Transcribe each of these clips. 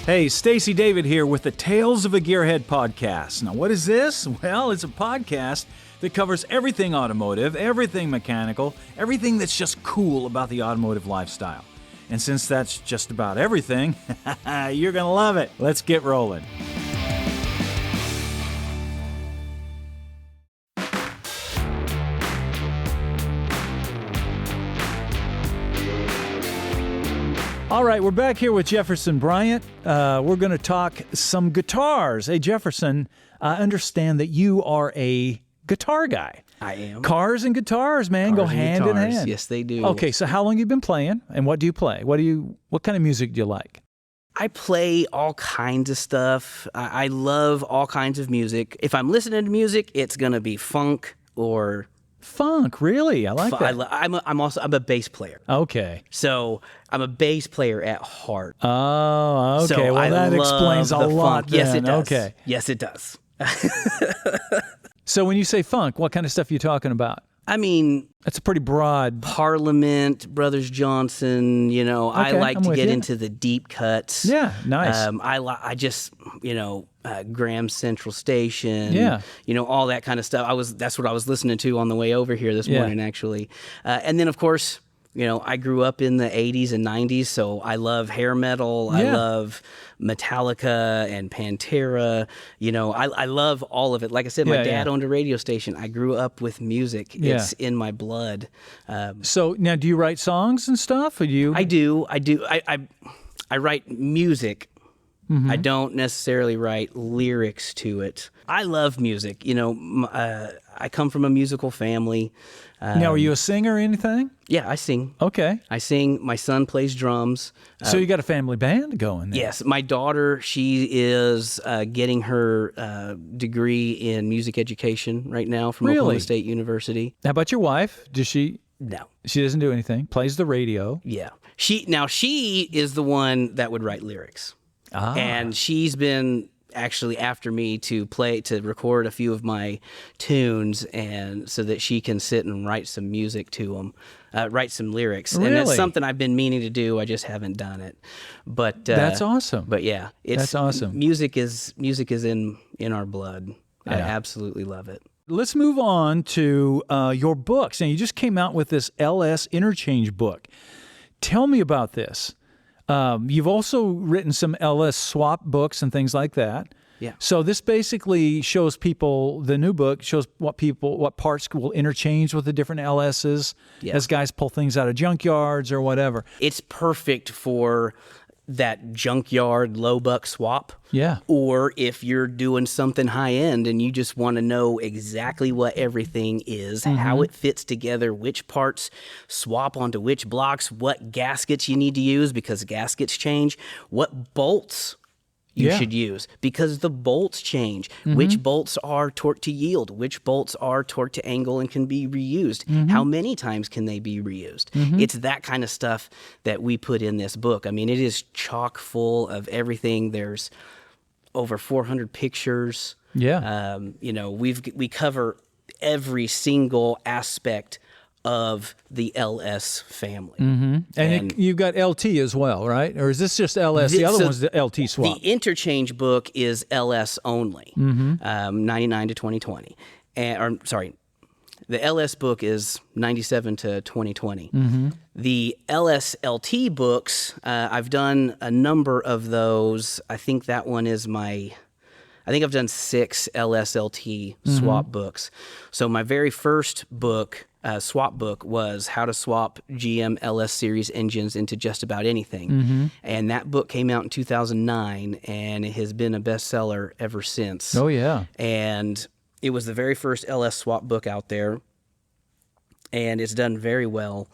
Hey, Stacey David here with the Tales of a Gearhead podcast. Now, what is this? Well, it's a podcast that covers everything automotive, everything mechanical, everything that's just cool about the automotive lifestyle. And since that's just about everything, you're going to love it. Let's get rolling. All right, we're back here with Jefferson Bryant. We're going to talk some guitars. Hey, Jefferson, I understand that you are a guitar guy. I am. Cars and guitars, man, go hand in hand. Yes, they do. Okay, so how long have you been playing, and what do you play? What kind of music do you like? I play all kinds of stuff. I love all kinds of music. If I'm listening to music, it's going to be funk or... Funk, really? I like that. I'm a bass player. Okay. So I'm a bass player at heart. Oh, okay. So well, that explains a lot. Then. Yes, it does. Okay. Yes, it does. So when you say funk, what kind of stuff are you talking about? I mean... That's a pretty broad... Parliament, Brothers Johnson, okay, I like to get into the deep cuts. Yeah, nice. I just, Graham Central Station, all that kind of stuff. That's what I was listening to on the way over here this morning, actually. And then, of course... I grew up in the 80s and 90s, so I love hair metal. I love Metallica and Pantera. I love all of it. Like I said, my dad owned a radio station. I grew up with music. It's in my blood. So now, do you write songs and stuff? Or I do. I write music. Mm-hmm. I don't necessarily write lyrics to it. I love music. I come from a musical family. Now, are you a singer or anything? Yeah, I sing. Okay. I sing. My son plays drums. So you got a family band going there? Yes. My daughter, she is getting her degree in music education right now from Oklahoma State University. How about your wife? Does she? No. She doesn't do anything. Plays the radio. Yeah. She is the one that would write lyrics. Ah. And she's been... actually after me to record a few of my tunes, and so that she can sit and write some music to them, write some lyrics. Really? And that's something I've been meaning to do. I just haven't done it. But that's awesome. But yeah, that's awesome. Music is in our blood. Yeah. I absolutely love it. Let's move on to your books. Now, you just came out with this LS Interchange book. Tell me about this. You've also written some LS swap books and things like that. Yeah. So this basically shows people, the new book shows what parts will interchange with the different LSs as guys pull things out of junkyards or whatever. It's perfect for that junkyard low buck swap. Yeah. Or if you're doing something high end and you just want to know exactly what everything is, how it fits together, which parts swap onto which blocks, what gaskets you need to use because gaskets change, what bolts you should use because the bolts change, which bolts are torque to yield, which bolts are torque to angle and can be reused, how many times can they be reused. It's that kind of stuff that we put in this book. I mean, it is chock full of everything. There's over 400 pictures. Yeah. We cover every single aspect of the LS family. And you've got LT as well, right? Or is this just LS? The other one's the LT swap. The interchange book is LS only, 99 to 2020. The LS book is 97 to 2020. The LS LT books, I've done a number of those. I think that one is I think I've done 6 LS-LT swap books. So my very first book, swap book, was How to Swap GM LS Series Engines into Just About Anything. And that book came out in 2009, and it has been a bestseller ever since. Oh, yeah. And it was the very first LS swap book out there, and it's done very well.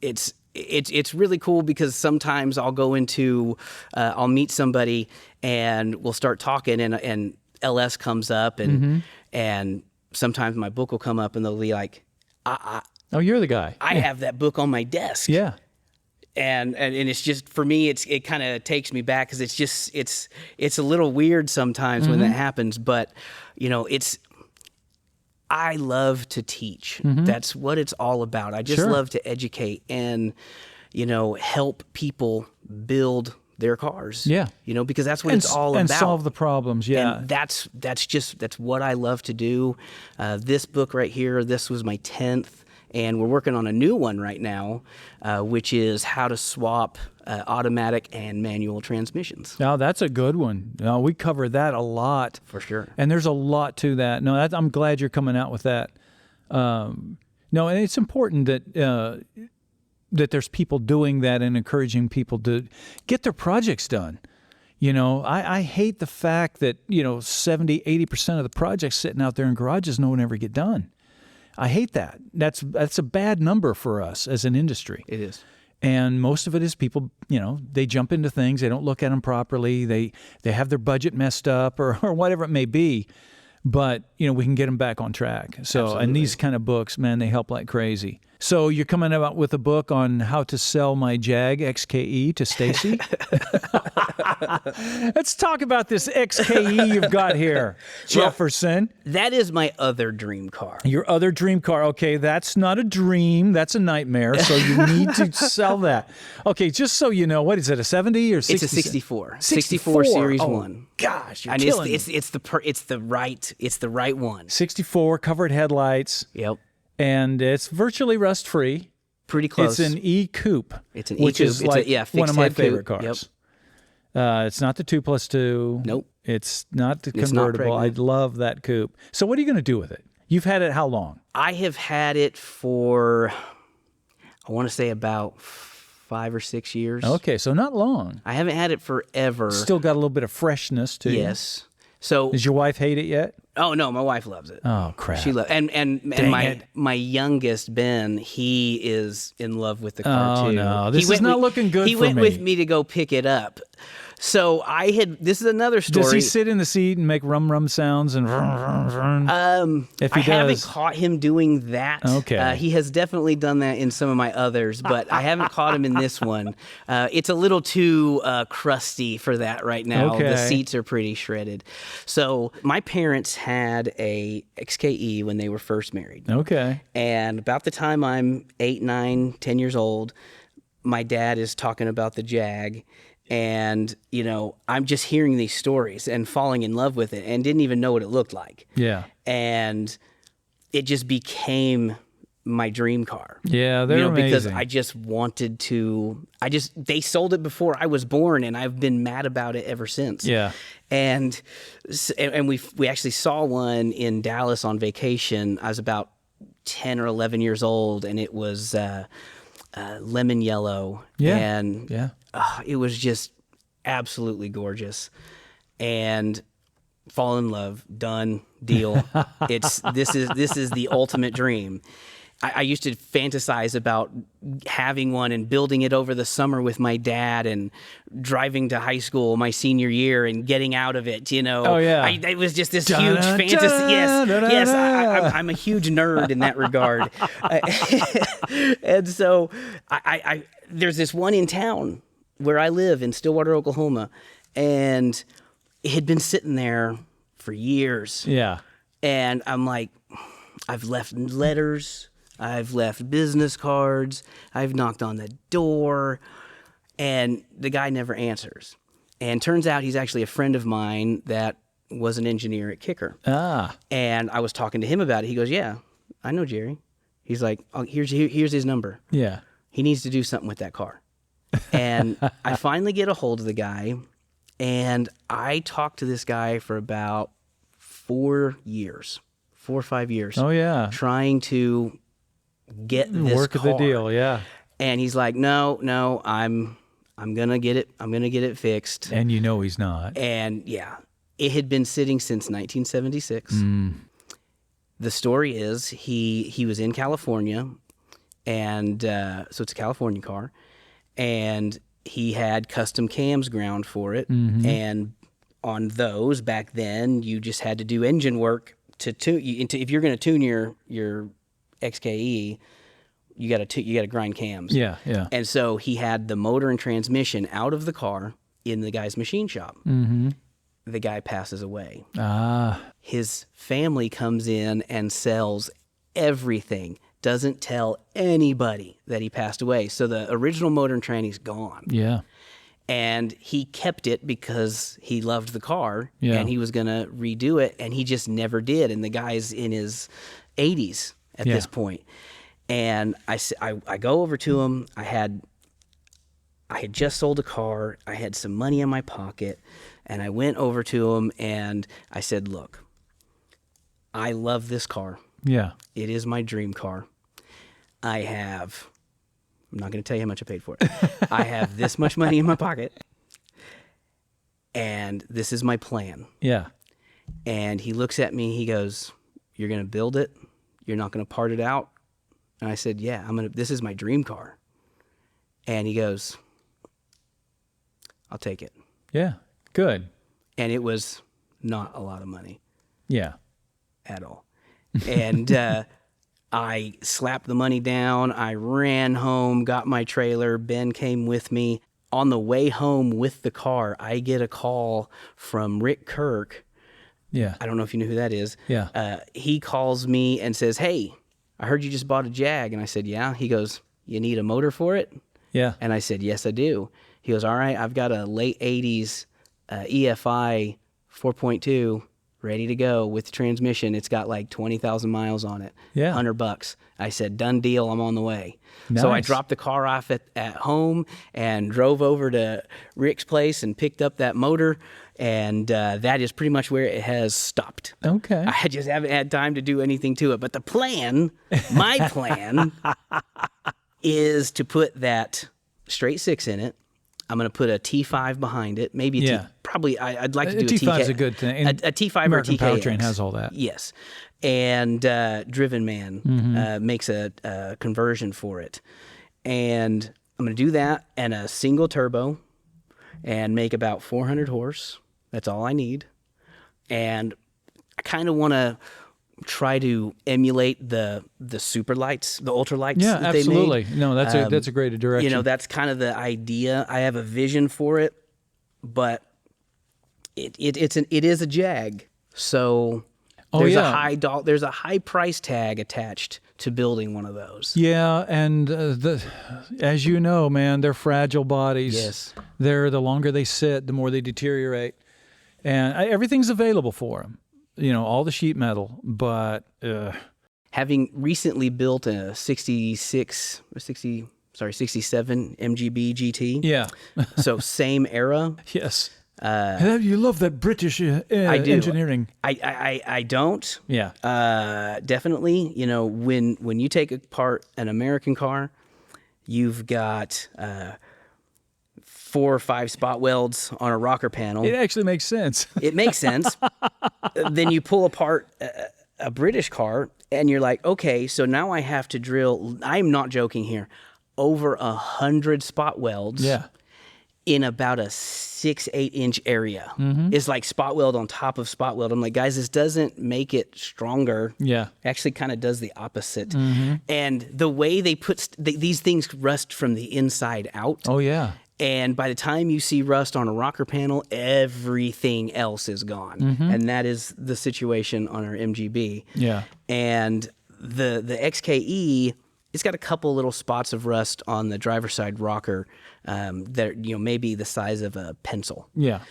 It's really cool because sometimes I'll go into, I'll meet somebody and we'll start talking and LS comes up and sometimes my book will come up and they'll be like, oh, you're the guy. I have that book on my desk. Yeah. And it's just, for me, it kind of takes me back because it's a little weird sometimes when that happens, but I love to teach. That's what it's all about. I just love to educate and, help people build their cars. Yeah. You know, because that's what it's all and about. solve the problems. Yeah. And that's what I love to do. This book right here, this was my 10th, and we're working on a new one right now, which is how to swap automatic and manual transmissions. Now, that's a good one. Now, we cover that a lot. For sure. And there's a lot to that. No, I'm glad you're coming out with that. No, and it's important that that there's people doing that and encouraging people to get their projects done. You know, I hate the fact that, 70, 80% of the projects sitting out there in garages no one ever get done. I hate that. That's a bad number for us as an industry. It is. And most of it is people, they jump into things, they don't look at them properly, they have their budget messed up or whatever it may be. But, we can get them back on track. So, Absolutely. And these kind of books, man, they help like crazy. So you're coming out with a book on how to sell my Jag XK-E to Stacey? Let's talk about this XK-E you've got here, Jefferson. That is my other dream car. Your other dream car. Okay, that's not a dream. That's a nightmare. So you need to sell that. Okay, just so you know, what is it, a 70 or 60? It's a 64. 64 Series 1. Gosh, you're And killing me. it's the right one. 64 covered headlights. Yep. And it's virtually rust-free. Pretty close. It's an E-Coupe. It's an which E-Coupe. is It's like one of my fixed head favorite coupe. cars. It's not the 2+2. Nope. It's not the It's not convertible. I pregnant. love that coupe. So what are you going to do with it? You've had it how long? I have had it for, I want to say about 5 or 6 years. Okay, so not long. I haven't had it forever. Still got a little bit of freshness too. Yes. So, Does your wife hate it yet? oh no, my wife loves it. Oh crap. She loves, and it. my youngest Ben, he is in love with the car Oh, too. no. He This is went not with- looking good He for went me. with me to go pick it up. So this is another story. Does he sit in the seat and make rum sounds and vroom, vroom, vroom? If he I haven't does. caught him doing that. Okay. He has definitely done that in some of my others, but I haven't caught him in this one. It's a little too crusty for that right now. Okay. The seats are pretty shredded. So my parents had a XK-E when they were first married. Okay. And about the time I'm 8, 9, 10 years old, my dad is talking about the Jag. And, I'm just hearing these stories and falling in love with it and didn't even know what it looked like. Yeah. And it just became my dream car. Yeah, they're amazing. Because I just wanted to, they sold it before I was born and I've been mad about it ever since. Yeah. And we actually saw one in Dallas on vacation. I was about 10 or 11 years old and it was lemon yellow. Yeah. And Yeah. it was just absolutely gorgeous. And fall in love, done, deal. This is the ultimate dream. I used to fantasize about having one and building it over the summer with my dad and driving to high school my senior year and getting out of it, Oh, yeah. It was just this huge fantasy. Yes, I'm a huge nerd in that regard. And so there's this one in town where I live in Stillwater, Oklahoma, and it had been sitting there for years. Yeah. And I'm like, I've left letters, I've left business cards, I've knocked on the door, and the guy never answers. And turns out he's actually a friend of mine that was an engineer at Kicker. Ah. And I was talking to him about it. He goes, yeah, I know Jerry. He's like, oh, here's his number. Yeah. He needs to do something with that car. And I finally get a hold of the guy, and I talked to this guy for about 4 or 5 years. Oh yeah. Trying to get this Work car. of the deal. Yeah. And he's like, no, I'm gonna get it. I'm gonna get it fixed. And he's not. And yeah, it had been sitting since 1976. The story is he was in California, and so it's a California car, and he had custom cams ground for it, and on those back then you just had to do engine work to tune. If you're going to tune your XK-E, you got to grind cams. Yeah. Yeah. And so he had the motor and transmission out of the car in the guy's machine shop. The guy passes away. Ah. His family comes in and sells everything, doesn't tell anybody that he passed away. So the original motor and tranny's gone. Yeah. And he kept it because he loved the car, Yeah. and he was going to redo it, and he just never did. And the guy's in his 80s at this point. And I go over to him. I had just sold a car. I had some money in my pocket, and I went over to him, and I said, look, I love this car. Yeah. It is my dream car. I'm not going to tell you how much I paid for it. I have this much money in my pocket, and this is my plan. Yeah. And he looks at me. He goes, "You're going to build it? You're not going to part it out?" And I said, "Yeah, this is my dream car." And he goes, "I'll take it." Yeah. Good. And it was not a lot of money. Yeah. At all. And I slapped the money down. I ran home, got my trailer. Ben came with me. On the way home with the car, I get a call from Rick Kirk. Yeah. I don't know if you know who that is. Yeah. He calls me and says, "Hey, I heard you just bought a Jag." And I said, "Yeah." He goes, "You need a motor for it?" Yeah. And I said, "Yes, I do." He goes, "All right, I've got a late 80s EFI 4.2 ready to go with the transmission. It's got like 20,000 miles on it. Yeah. $100. I said, "Done deal. I'm on the way." So I Nice. dropped the car off at home and drove over to Rick's place and picked up that motor. And that is pretty much where it has stopped. Okay. I just haven't had time to do anything to it. But the plan, my plan, is to put that straight six in it. I'm going to put a T5 behind it. Maybe a Yeah. probably I'd like to do a T5 TK. is a good thing. A T5 American or TKX. Powertrain has all that. Yes. And Driven Man makes a conversion for it. And I'm going to do that and a single turbo and make about 400 horse. That's all I need. And I kind of want to try to emulate the super lights, the ultra lights. Yeah, that they made. absolutely. No, that's a great direction. You know, that's kind of the idea. I have a vision for it, but it is a Jag. So there's a high price tag attached to building one of those. Yeah, and as you know, man, they're fragile bodies. Yes. The longer they sit, the more they deteriorate. And everything's available for them. You know, all the sheet metal, but Having recently built a 67 MGB GT. yeah. So same era. Yes. You love that British I do. engineering. I don't. Yeah. Definitely. You know, when you take apart an American car, you've got 4 or 5 spot welds on a rocker panel. It actually makes sense. It makes sense. Then you pull apart a British car, and you're like, okay, so now I have to drill. I'm not joking here. Over 100 spot welds. Yeah. In about a 6-8 inch area. Mm-hmm. It's like spot weld on top of spot weld. I'm like, guys, this doesn't make it stronger. Yeah. Actually kind of does the opposite. And the way they put these things rust from the inside out. Oh, yeah. And by the time you see rust on a rocker panel, everything else is gone. And that is the situation on our MGB. Yeah. And the XK-E, it's got a couple little spots of rust on the driver's side rocker that, you know, maybe the size of a pencil. Yeah.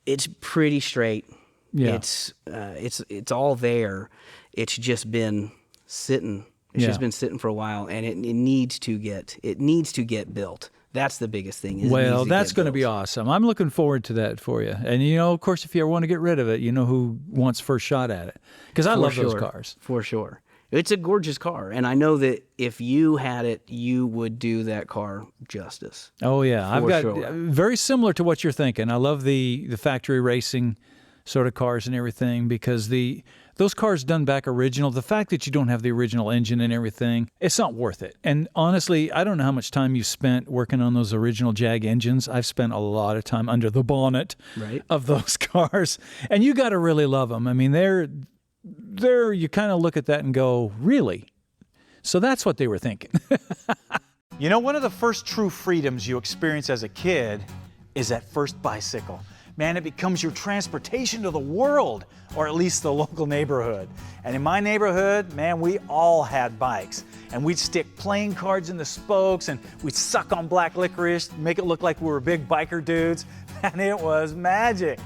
It's pretty straight. Yeah. It's all there. It's just been sitting. It's just been sitting for a while, and it needs to get built. That's the biggest thing. Well, that's going to be awesome. I'm looking forward to that for you. And, you know, of course, if you ever want to get rid of it, you know who wants first shot at it. Because I love those cars. For sure. It's a gorgeous car. And I know that if you had it, you would do that car justice. Oh, yeah. I've got sure. very similar to what you're thinking. I love the factory racing sort of cars and everything because those cars done back original, the fact that you don't have the original engine and everything, it's not worth it. And honestly, I don't know how much time you spent working on those original Jag engines. I've spent a lot of time under the bonnet of those cars. And you got to really love them. I mean, they're you kind of look at that and go, really? So that's what they were thinking. You know, one of the first true freedoms you experience as a kid is that first bicycle. man, it becomes your transportation to the world, or at least the local neighborhood. And in my neighborhood, man, we all had bikes. And we'd stick playing cards in the spokes, and we'd suck on black licorice, make it look like we were big biker dudes, and it was magic.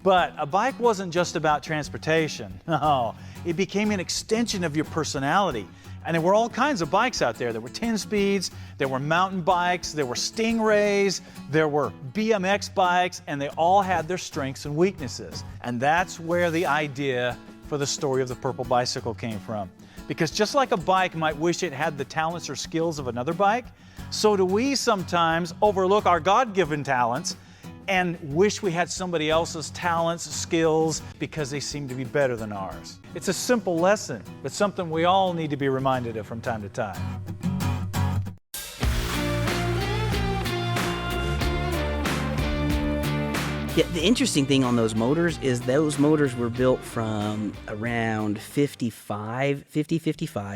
But a bike wasn't just about transportation. No, it became an extension of your personality. And there were all kinds of bikes out there. There were 10 speeds, there were mountain bikes, there were Stingrays, there were BMX bikes, and they all had their strengths and weaknesses. And that's where the idea for the story of the purple bicycle came from. Because just like a bike might wish it had the talents or skills of another bike, so do we sometimes overlook our God-given talents and wish we had somebody else's talents, skills, because they seem to be better than ours. It's a simple lesson, but something we all need to be reminded of from time to time. Yeah, the interesting thing on those motors is those motors were built from around 55,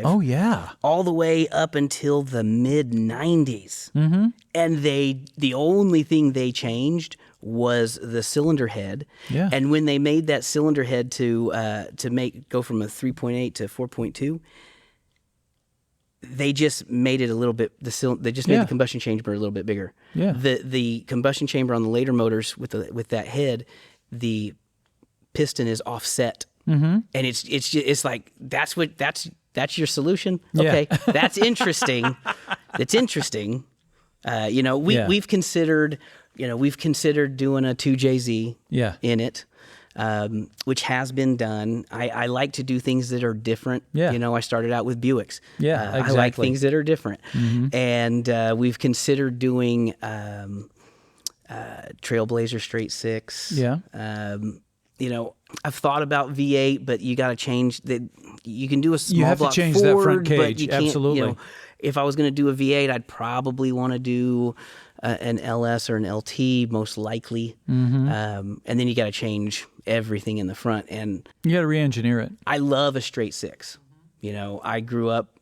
Oh yeah. all the way up until the mid-90s. Mm-hmm. And the only thing they changed was the cylinder head. Yeah. And when they made that cylinder head to go from a 3.8 to 4.2, they just made it a little bit. They just made the combustion chamber a little bit bigger. Yeah. The combustion chamber on the later motors with that head, the piston is offset, and it's like that's your solution. Okay, that's interesting. That's interesting. We've considered doing a 2JZ in it. Which has been done. I like to do things that are different. Yeah. I started out with Buicks. Yeah, exactly. I like things that are different. And we've considered doing Trailblazer straight six. Yeah. I've thought about V8, but you got to change that. You can do a small You have to block change Ford, that front but cage. you can't, Absolutely. if I was going to do a V8, I'd probably want to do an LS or an LT, most likely. And then you got to change everything in the front. And You got to re-engineer it. I love a straight six. I grew up.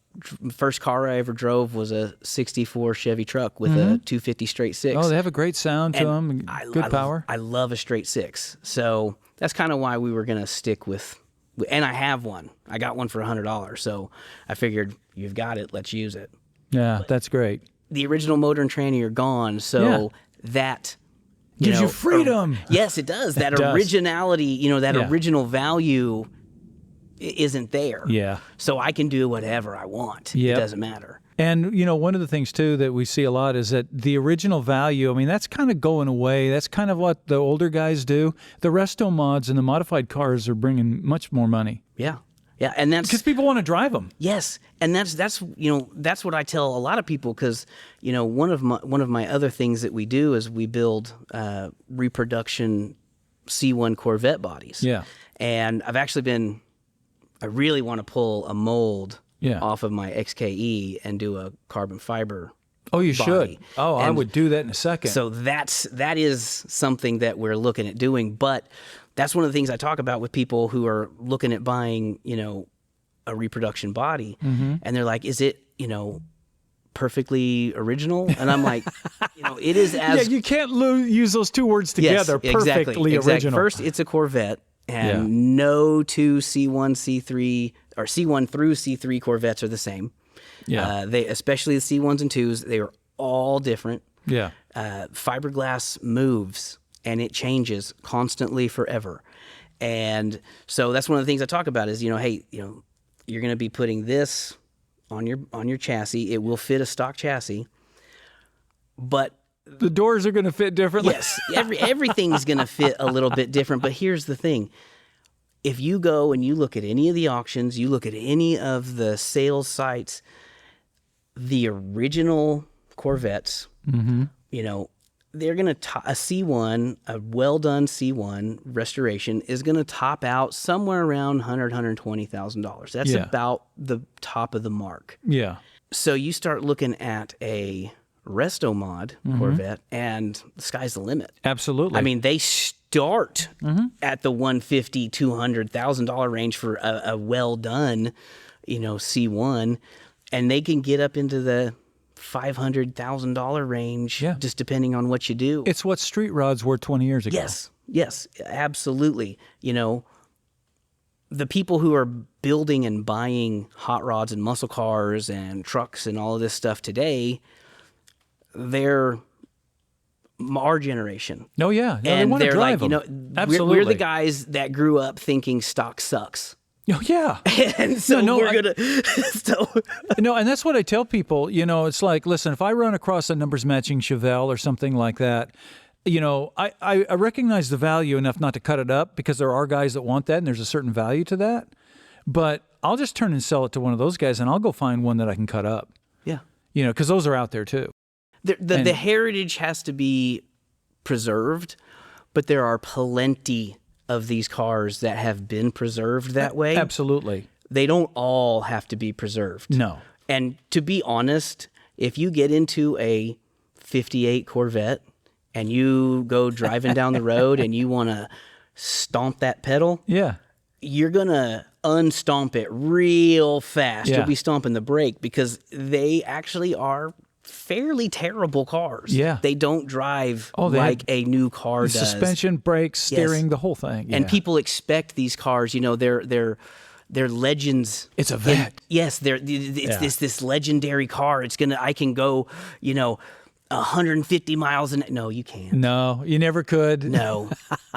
First car I ever drove was a '64 Chevy truck with a 250 straight six. Oh, they have a great sound to them. Good power. I love a straight six. So that's kind of why we were going to stick with. And I have one. I got one for $100. So I figured, you've got it. Let's use it. Yeah, that's great. The original motor and tranny are gone. So that Gives you freedom. Yes, it does. That does. originality, that original value isn't there. Yeah. So I can do whatever I want. Yep. It doesn't matter. And, one of the things, too, that we see a lot is that the original value, that's kind of going away. That's kind of what the older guys do. The Resto mods and the modified cars are bringing much more money. Yeah. Yeah, and that's because people want to drive them. Yes, and that's what I tell a lot of people, because one of my other things that we do is we build reproduction C1 Corvette bodies. Yeah, and I really want to pull a mold off of my XK-E and do a carbon fiber. Oh, you body. should. Oh, I would do that in a second. So that is something that we're looking at doing, but that's one of the things I talk about with people who are looking at buying, a reproduction body, and they're like, "Is it, perfectly original?" And I'm like, it is as you can't use those two words together. Yes, perfectly original. First, it's a Corvette, and no two C1, C3, or C1 through C3 Corvettes are the same. Yeah, they, especially the C1s and 2s, they are all different. Yeah, fiberglass moves. And it changes constantly forever. And so that's one of the things I talk about is, hey, you're going to be putting this on your chassis. It will fit a stock chassis, but the doors are going to fit differently. Yes, everything's going to fit a little bit different. But here's the thing. If you go and you look at any of the auctions, you look at any of the sales sites, the original Corvettes, they're going to a C1, a well-done C1 restoration is going to top out somewhere around $120,000. That's about the top of the mark. Yeah. So you start looking at a Resto mod Corvette, and the sky's the limit. Absolutely. They start at the $150,000, $200,000 range for a well-done, C1, and they can get up into the $500,000 range, Yeah. just depending on what you do. It's what street rods were 20 years ago. Yes, absolutely. You know, the people who are building and buying hot rods and muscle cars and trucks and all of this stuff today, they're our generation. Oh, yeah. No, they And want to they're drive like, them. Absolutely. We're the guys that grew up thinking stock sucks. Oh, yeah. And so we're going to... So. No, and that's what I tell people. You know, it's like, listen, if I run across a numbers matching Chevelle or something like that, you know, I recognize the value enough not to cut it up, because there are guys that want that and there's a certain value to that. But I'll just turn and sell it to one of those guys, and I'll go find one that I can cut up. Yeah. You know, because those are out there too. The heritage has to be preserved, but there are plenty of these cars that have been preserved that way. Absolutely. They don't all have to be preserved. No. And to be honest, if you get into a 58 Corvette and you go driving down the road and you want to stomp that pedal, Yeah. you're going to unstomp it real fast. Yeah. You'll be stomping the brake, because they actually are fairly terrible cars. Yeah. They don't drive they like have a new car does. Suspension, brakes, steering, the whole thing. And Yeah. people expect these cars, you know, they're legends. It's a vet. Yes, it's this legendary car. I can go, you know, 150 miles an... No, you can't. No, you never could. No.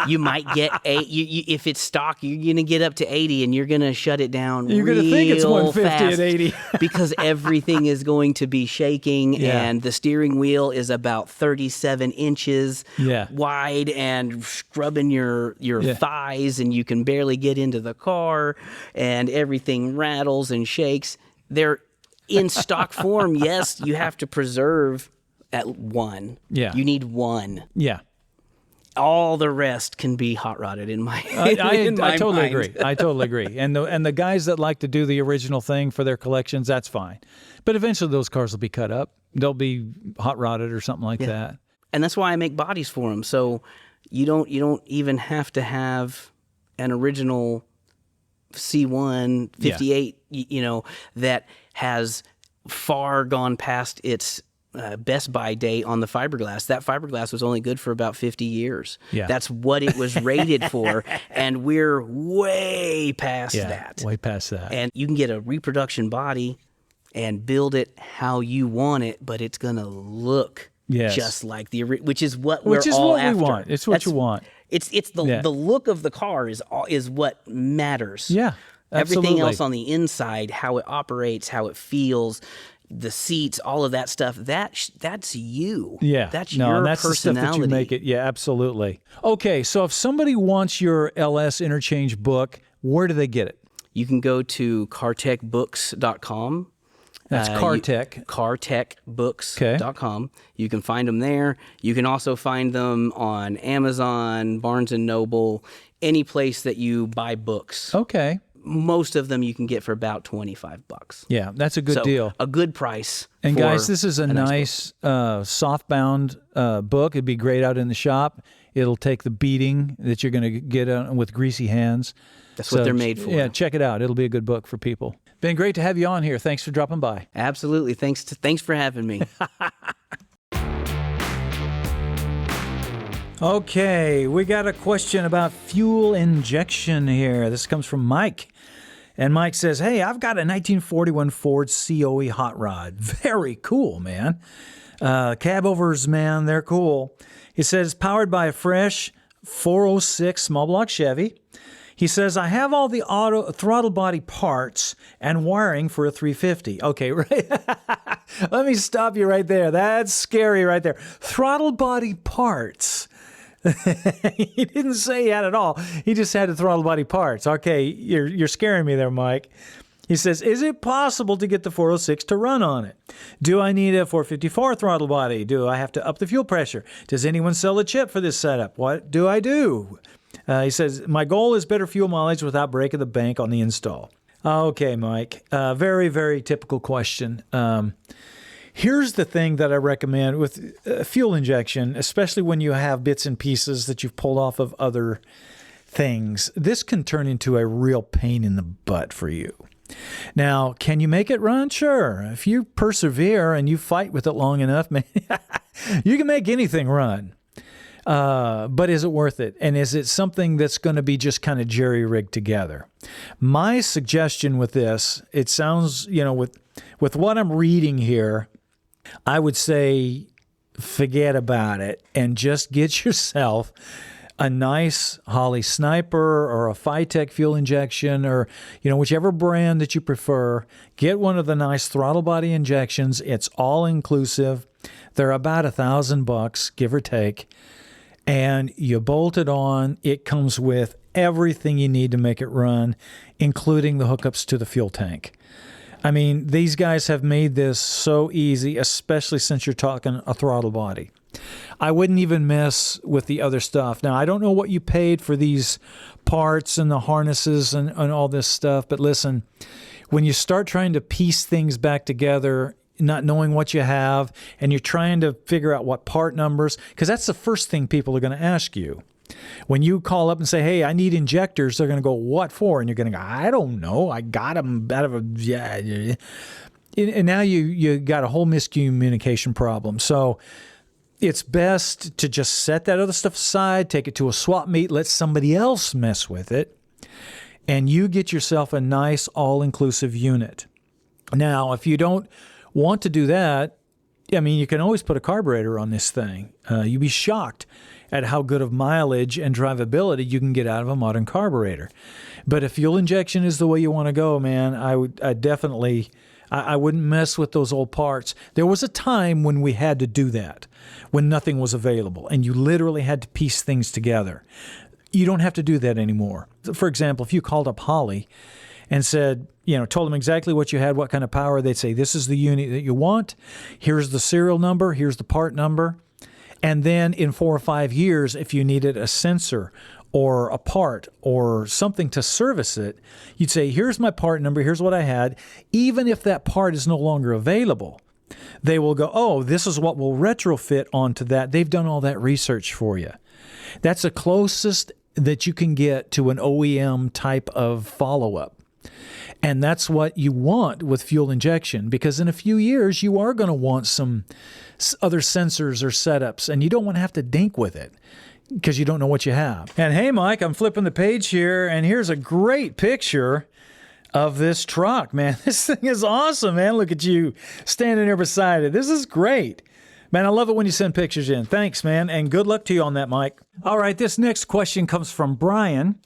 You might get if it's stock, you're going to get up to 80 and you're going to shut it down. You're going to think it's 150 at 80. Because everything is going to be shaking, Yeah. and the steering wheel is about 37 inches Yeah. wide and scrubbing your thighs, and you can barely get into the car, and everything rattles and shakes. They're in stock form. Yes, you have to preserve at one. Yeah. You need one. Yeah. All the rest can be hot rodded in my I totally mind. agree. I totally agree. And the guys that like to do the original thing for their collections, that's fine. But eventually those cars will be cut up. They'll be hot rodded or something like that. And that's why I make bodies for them. So you don't even have to have an original C1 58, you know, that has far gone past its Best Buy date on the fiberglass. That fiberglass was only good for about 50 years. Yeah. That's what it was rated for, and we're way past that. Way past that. And you can get a reproduction body and build it how you want it, but it's going to look just like which is what we're all after. We want. It's what you want. It's the look of the car is what matters. Yeah. Absolutely. Everything else on the inside, how it operates, how it feels, the seats, all of that stuff, that's you. Yeah. That's your and that's personality. the stuff that you make it. Yeah, absolutely. Okay, so if somebody wants your LS Interchange book, where do they get it? You can go to cartechbooks.com. That's Cartech. Cartechbooks.com. You can find them there. You can also find them on Amazon, Barnes & Noble, any place that you buy books. Okay. Most of them you can get for about $25. Yeah, that's a good deal. A good price. And guys, this is a nice soft-bound book. It'd be great out in the shop. It'll take the beating that you're going to get with greasy hands. That's what they're made for. Yeah, check it out. It'll be a good book for people. Been great to have you on here. Thanks for dropping by. Absolutely. Thanks for having me. Okay, we got a question about fuel injection here. This comes from Mike. And Mike says, hey, I've got a 1941 Ford COE hot rod. Very cool, man. Cab overs, man, they're cool. He says, powered by a fresh 406 small block Chevy. He says, I have all the throttle body parts and wiring for a 350. Okay, right. Let me stop you right there. That's scary right there. Throttle body parts. He didn't say he had it all. He just had the throttle body parts. Okay, you're scaring me there, Mike. He says, is it possible to get the 406 to run on it? Do I need a 454 throttle body? Do I have to up the fuel pressure? Does anyone sell a chip for this setup? What do I do? He says, my goal is better fuel mileage without breaking the bank on the install. Okay, Mike. Very, very typical question. Here's the thing that I recommend with fuel injection, especially when you have bits and pieces that you've pulled off of other things. This can turn into a real pain in the butt for you. Now, can you make it run? Sure. If you persevere and you fight with it long enough, man, you can make anything run. But is it worth it? And is it something that's going to be just kind of jerry-rigged together? My suggestion with this, it sounds, with what I'm reading here, I would say forget about it and just get yourself a nice Holley Sniper or a Phytech fuel injection or, whichever brand that you prefer. Get one of the nice throttle body injections. It's all inclusive. They're about $1,000, give or take. And you bolt it on. It comes with everything you need to make it run, including the hookups to the fuel tank. I mean, these guys have made this so easy, especially since you're talking a throttle body. I wouldn't even mess with the other stuff. Now, I don't know what you paid for these parts and the harnesses and all this stuff, but listen, when you start trying to piece things back together, not knowing what you have, and you're trying to figure out what part numbers, because that's the first thing people are going to ask you. When you call up and say, hey, I need injectors, they're going to go, what for? And you're going to go, I don't know. I got them out of a... Yeah. And now you got a whole miscommunication problem. So it's best to just set that other stuff aside, take it to a swap meet, let somebody else mess with it, and you get yourself a nice all-inclusive unit. Now, if you don't want to do that, I mean, you can always put a carburetor on this thing. You'd be shocked at how good of mileage and drivability you can get out of a modern carburetor. But if fuel injection is the way you want to go, man, I wouldn't mess with those old parts. There was a time when we had to do that, when nothing was available, and you literally had to piece things together. You don't have to do that anymore. For example, if you called up Holley and said, told them exactly what you had, what kind of power, they'd say, this is the unit that you want. Here's the serial number. Here's the part number. And then in 4 or 5 years, if you needed a sensor or a part or something to service it, you'd say, here's my part number, here's what I had. Even if that part is no longer available, they will go, oh, this is what will retrofit onto that. They've done all that research for you. That's the closest that you can get to an OEM type of follow-up. And that's what you want with fuel injection, because in a few years, you are going to want some other sensors or setups, and you don't want to have to dink with it because you don't know what you have. And hey, Mike, I'm flipping the page here, and here's a great picture of this truck, man. This thing is awesome, man. Look at you standing there beside it. This is great. Man, I love it when you send pictures in. Thanks, man, and good luck to you on that, Mike. All right, this next question comes from Brian.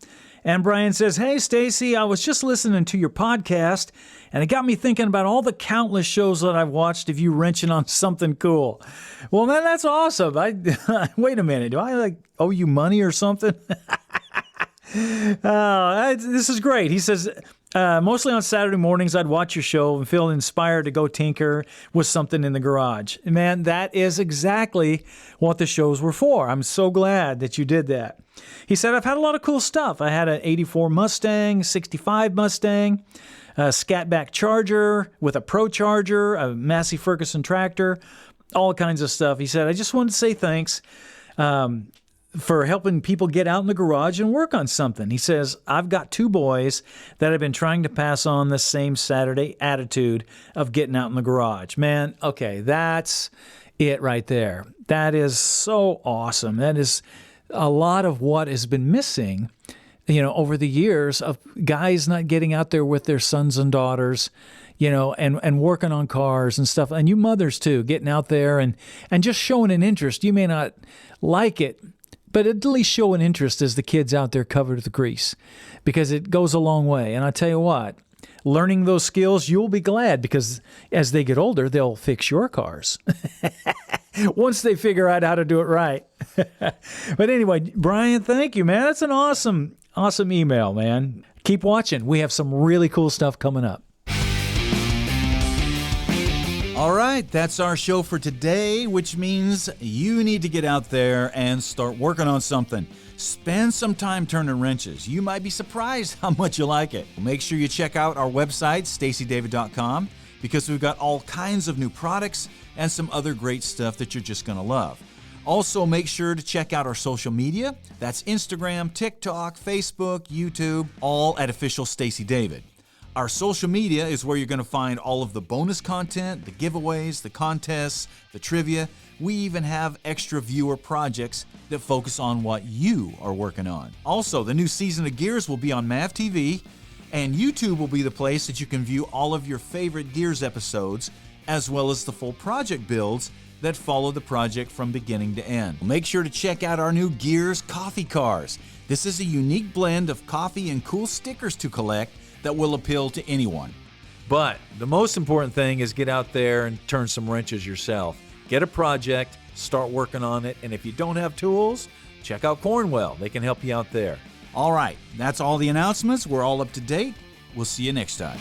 And Brian says, hey, Stacey, I was just listening to your podcast, and it got me thinking about all the countless shows that I've watched of you wrenching on something cool. Well, man, that's awesome. Wait a minute. Do I owe you money or something? This is great. He says, mostly on Saturday mornings, I'd watch your show and feel inspired to go tinker with something in the garage. And man, that is exactly what the shows were for. I'm so glad that you did that. He said, I've had a lot of cool stuff. I had an 84 Mustang, 65 Mustang, a Scatback Charger with a Pro Charger, a Massey Ferguson tractor, all kinds of stuff. He said, I just wanted to say thanks for helping people get out in the garage and work on something. He says, I've got 2 boys that have been trying to pass on the same Saturday attitude of getting out in the garage. Man, okay, that's it right there. That is so awesome. That is a lot of what has been missing, over the years of guys not getting out there with their sons and daughters, and working on cars and stuff. And you mothers too, getting out there and just showing an interest. You may not like it, but at least show an interest as the kids out there covered with grease, because it goes a long way. And I tell you what, learning those skills, you'll be glad, because as they get older, they'll fix your cars once they figure out how to do it right. But anyway, Brian, thank you, man. That's an awesome email, man. Keep watching. We have some really cool stuff coming up. All right, that's our show for today, which means you need to get out there and start working on something. Spend some time turning wrenches. You might be surprised how much you like it. Make sure you check out our website, staceydavid.com, because we've got all kinds of new products and some other great stuff that you're just going to love. Also, make sure to check out our social media. That's Instagram, TikTok, Facebook, YouTube, all at Official Stacey David. Our social media is where you're going to find all of the bonus content, the giveaways, the contests, the trivia. We even have extra viewer projects that focus on what you are working on. Also, the new season of Gears will be on MAV TV, and YouTube will be the place that you can view all of your favorite Gears episodes, as well as the full project builds that follow the project from beginning to end. Make sure to check out our new Gears coffee cars. This is a unique blend of coffee and cool stickers to collect that will appeal to anyone. But the most important thing is get out there and turn some wrenches yourself. Get a project, start working on it, and if you don't have tools, check out Cornwell. They can help you out there. All right, that's all the announcements. We're all up to date. We'll see you next time.